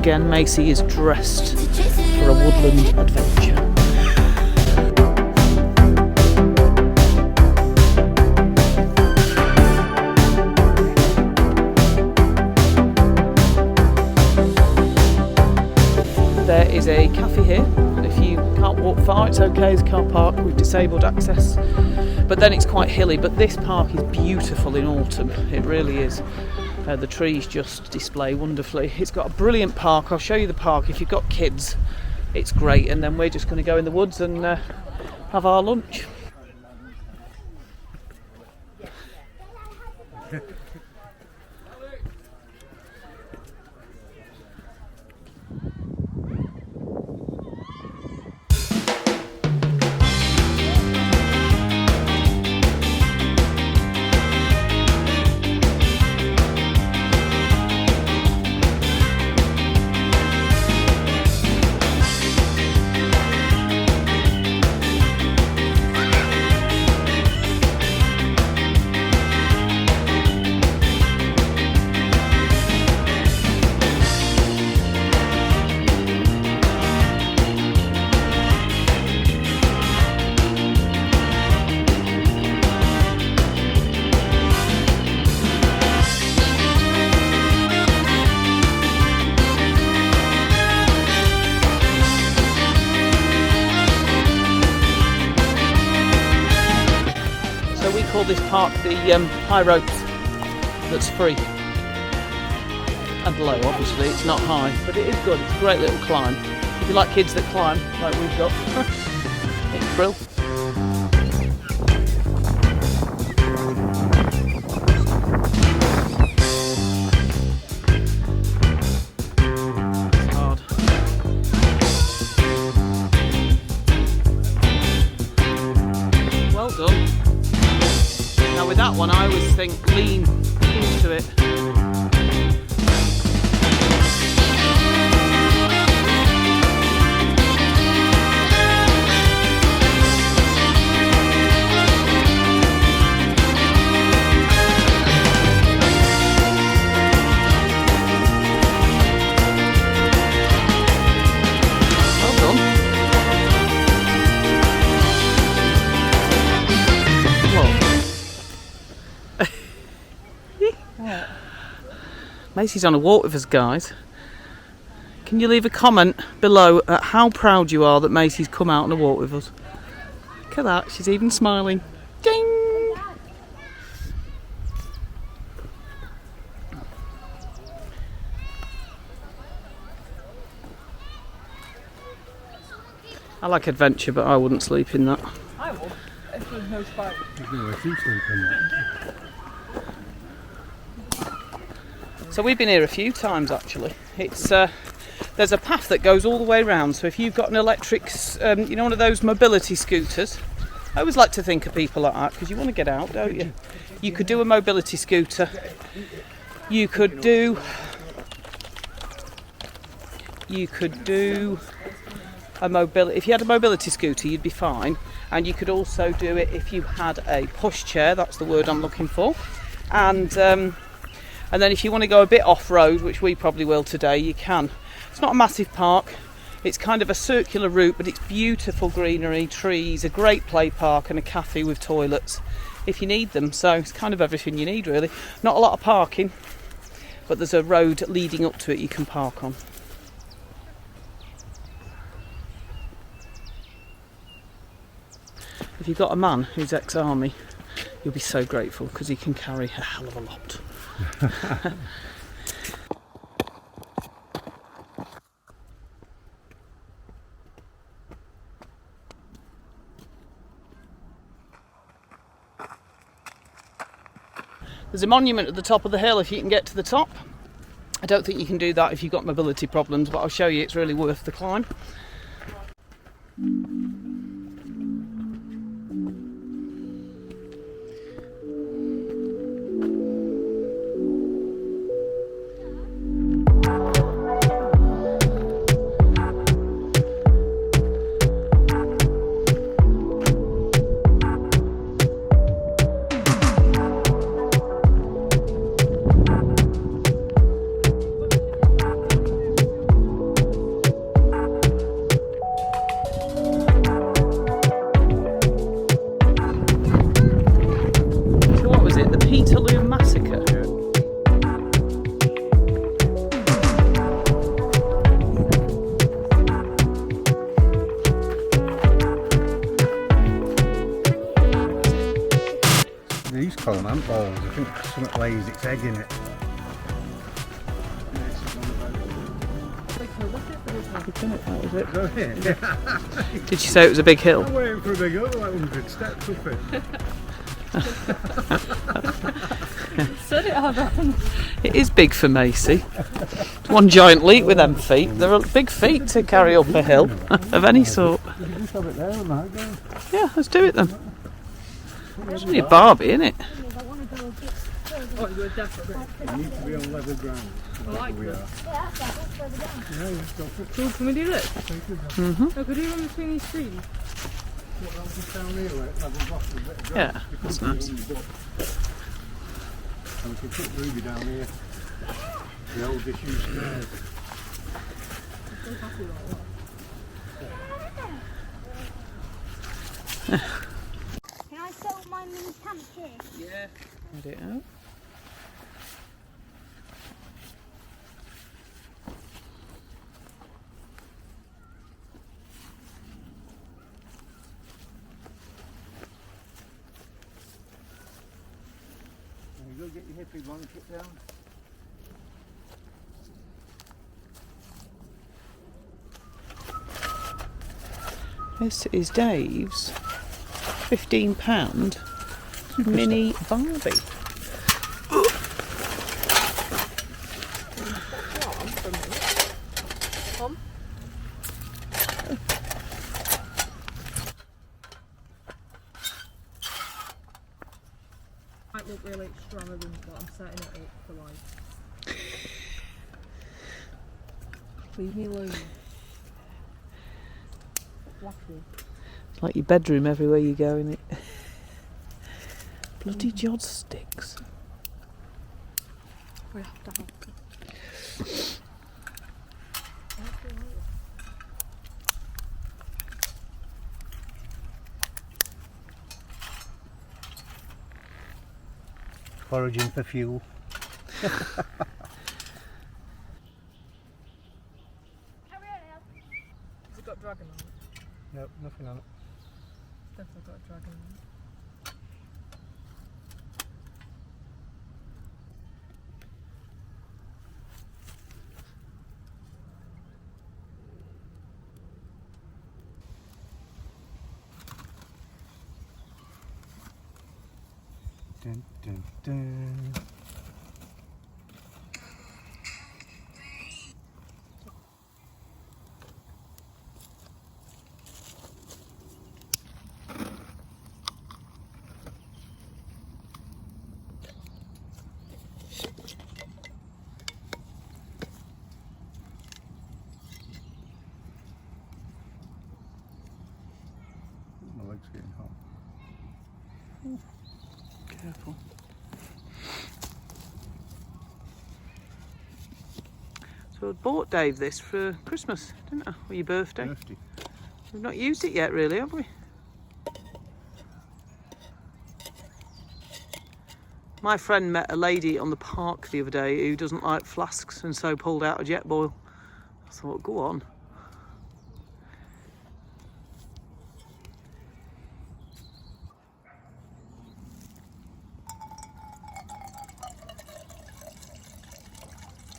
again, Macy is dressed for a woodland adventure. There is a cafe here. If you can't walk far, it's okay, there's a car park with disabled access. But then it's quite hilly, but this park is beautiful in autumn, it really is. The trees just display wonderfully. It's got a brilliant park. I'll show you the park if you've got kids. It's great, and then we're just going to go in the woods and have our lunch. Call this park the high ropes, that's free and low. Obviously it's not high, but it is good. It's a great little climb if you like kids that climb like we've got. It's thrill. It's hard. Well done. Now with that one, I always think lean into it. Well done. Macy's on a walk with us, guys. Can you leave a comment below at how proud you are that Macy's come out on a walk with us? Look at that, she's even smiling. Ding! I like adventure, but I wouldn't sleep in that. I would, if there's no spike. No, if you sleep in that. So we've been here a few times actually. It's there's a path that goes all the way around, so if you've got an electric, you know, one of those mobility scooters, I always like to think of people like that because you want to get out, don't you? You could do a mobility scooter, you could do a mobility, if you had a mobility scooter you'd be fine, and you could also do it if you had a push chair, that's the word I'm looking for, and then if you want to go a bit off-road, which we probably will today, you can. It's not a massive park, it's kind of a circular route, but it's beautiful greenery, trees, a great play park and a cafe with toilets if you need them. So it's kind of everything you need really. Not a lot of parking, but there's a road leading up to it you can park on. If you've got a man who's ex-army, you'll be so grateful because he can carry a hell of a lot. There's a monument at the top of the hill if you can get to the top. I don't think you can do that if you've got mobility problems, but I'll show you, it's really worth the climb. call them ant balls. I think something lays its egg in it. That was it. Yeah. Did you say it was a big hill? I'm waiting for a big hill, like 100 steps up it. Said it had. It is big for Macy. It's one giant leap with them feet. They're big feet to carry up a hill of any sort. You can just have it there and that, go. Yeah, let's do it then. It's only a Barbie, isn't it? Oh, you're definitely. You need to be on level ground. I like we this. are. Yeah, go for it. Cool, can we do this? Mm-hmm. No, could we run between these trees? What, that was just down here where it levels off with a bit of Yeah, grass. that's nice. And we can put Ruby down here. The old disused stairs. I'm so happy about that. Can I set up my mini camp here? Yeah. Get it out. Can you go get your hippie blanket down? This is Dave's £15 mini Barbie. Might look really extravagant, but I'm setting it up for like. Leave me alone. Flashy. It's like your bedroom everywhere you go, in it. Bloody jod sticks. We have to have. Foraging for fuel. Carry on, Has it got dragon on it? Nope, nothing on it. It's definitely got a dragon on it. Dun, dun, dun. My leg's getting hot. Careful. So I bought Dave this for Christmas, didn't I? Or your birthday. Thirsty. We've not used it yet, really, have we? My friend met a lady on the park the other day who doesn't like flasks and so pulled out a Jetboil. I thought, go on.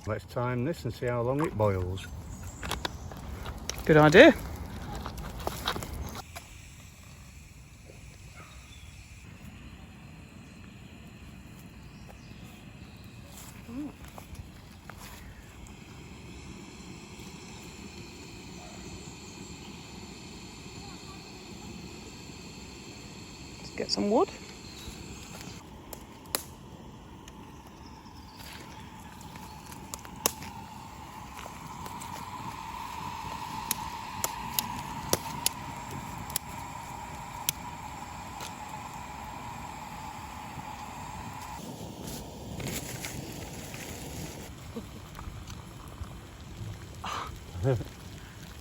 Let's time this and see how long it boils. Good idea. Let's get some wood.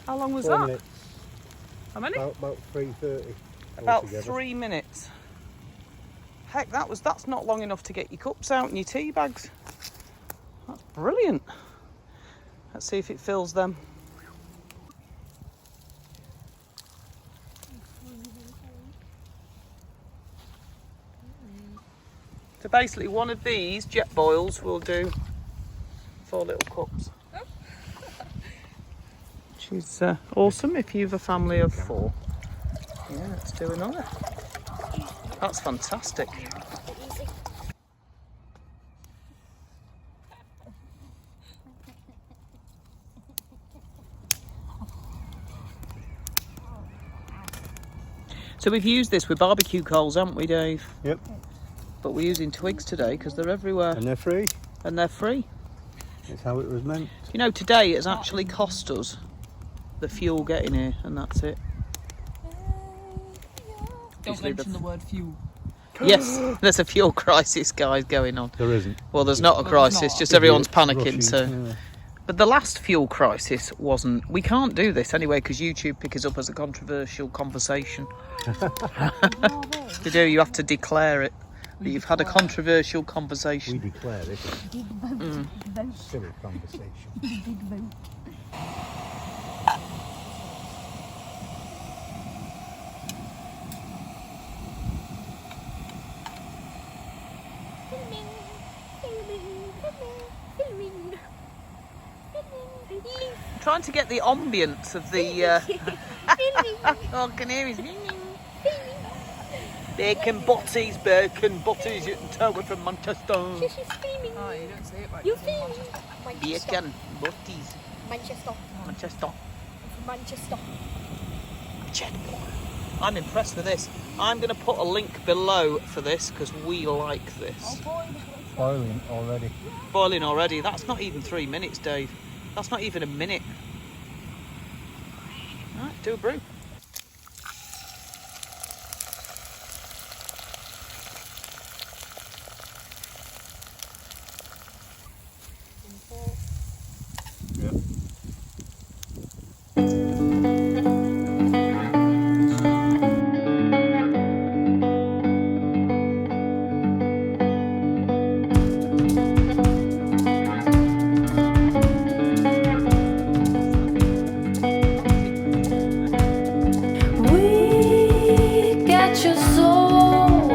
How long was 4 that? minutes. How many? About 3:30. About altogether. 3 minutes. Heck, that's not long enough to get your cups out and your tea bags. That's brilliant. Let's see if it fills them. So basically one of these Jetboils will do 4 little cups. Which is awesome if you've a family of 4. Yeah, let's do another. That's fantastic. So we've used this with barbecue coals, haven't we, Dave? Yep. But we're using twigs today because they're everywhere. And they're free. And they're free. That's how it was meant. You know, today it's actually cost us the fuel getting here, and that's it. Don't mention the word fuel. Yes, there's a fuel crisis, guys, going on. There isn't. Well, there's not a crisis, just everyone's panicking. Rushing, So, yeah. but the last fuel crisis wasn't. We can't do this anyway because YouTube picks us up as a controversial conversation. You do. You have to declare it that you've had a controversial conversation. We declare this a silly conversation. I'm trying to get the ambience of the. Oh, canaries. Bacon butties, you can tell we're from Manchester. Oh, you don't say it right. You Manchester. Bacon butties. Manchester. Manchester. From Manchester. Jetboil. I'm impressed with this. I'm going to put a link below for this because we like this. Boiling already. Boiling already. That's not even 3 minutes, Dave. That's not even a minute. Right, do a brew. Yep. We get your soul,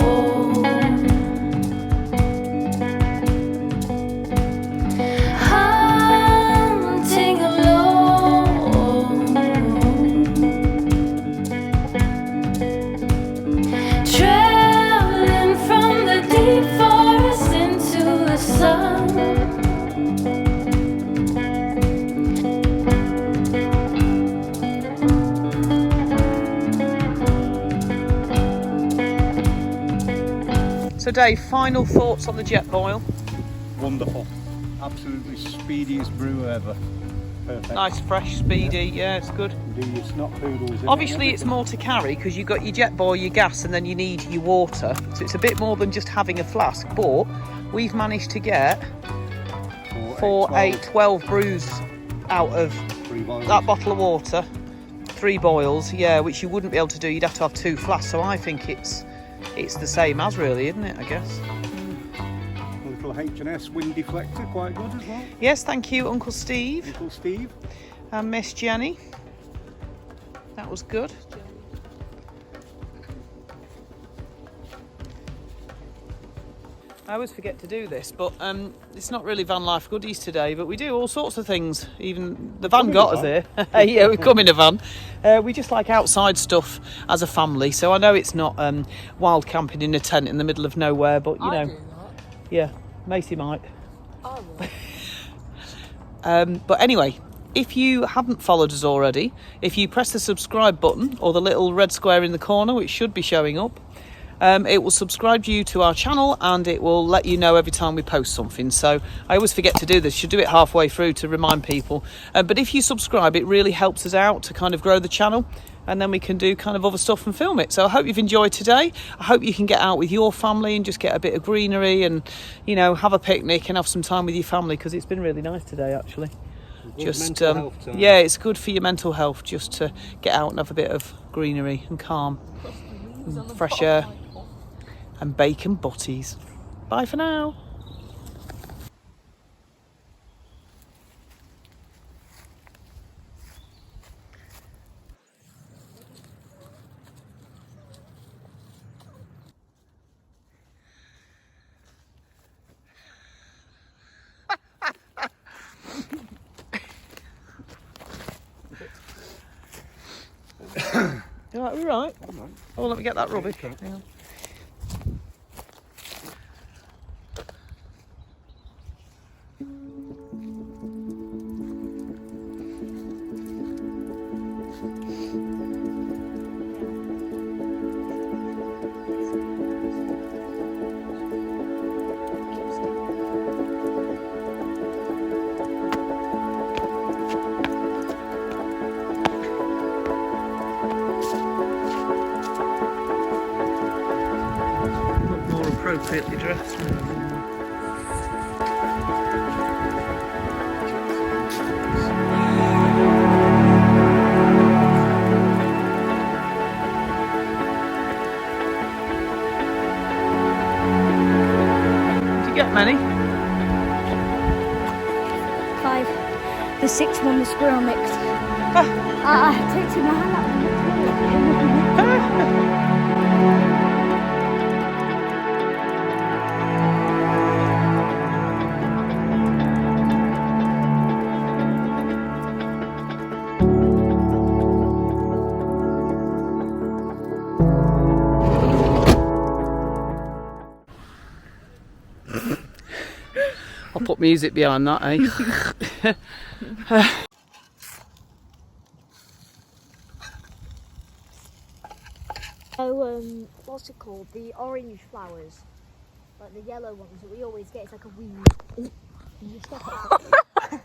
hunting alone, traveling from the deep forest into the sun. So Dave, final thoughts on the Jetboil? Wonderful. Absolutely speediest brew ever. Perfect. Nice, fresh, speedy. Yeah, it's good. Do your snot poodles in Obviously it it's more to carry because you've got your Jetboil, your gas, and then you need your water. So it's a bit more than just having a flask. But we've managed to get 12 brews out of 3 boils. that bottle of water. 3 boils, yeah, which you wouldn't be able to do. You'd have to have 2 flasks. So I think it's the same as really, isn't it, I guess? A little H&S wind deflector, quite good as well. Yes, thank you, Uncle Steve Uncle Steve. and Miss Jenny. That was good. I always forget to do this, but it's not really van life goodies today, but we do all sorts of things. Even the van got us here. Yeah, we come in a van. We just like outside stuff as a family, so I know it's not wild camping in a tent in the middle of nowhere, but you know, yeah, Macy might. But anyway, if you haven't followed us already, if you press the subscribe button or the little red square in the corner, which should be showing up, it will subscribe you to our channel and it will let you know every time we post something. So I always forget to do this. Should do it halfway through to remind people. But if you subscribe, it really helps us out to kind of grow the channel, and then we can do kind of other stuff and film it. So I hope you've enjoyed today. I hope you can get out with your family and just get a bit of greenery and, you know, have a picnic and have some time with your family, because it's been really nice today actually. Just yeah, it's good for your mental health just to get out and have a bit of greenery and calm and fresh air and bacon butties. Bye for now. Right, we're right. Oh, let me get that rubbish. Okay. Hang on. Look more appropriately dressed. Did you get many? 5. The 6th one, the squirrel mix. I took my hand out. I'll put music behind that, eh? Oh, what's it called? The orange flowers. Like the yellow ones that we always get. It's like a weed. Ooh, can you stop it?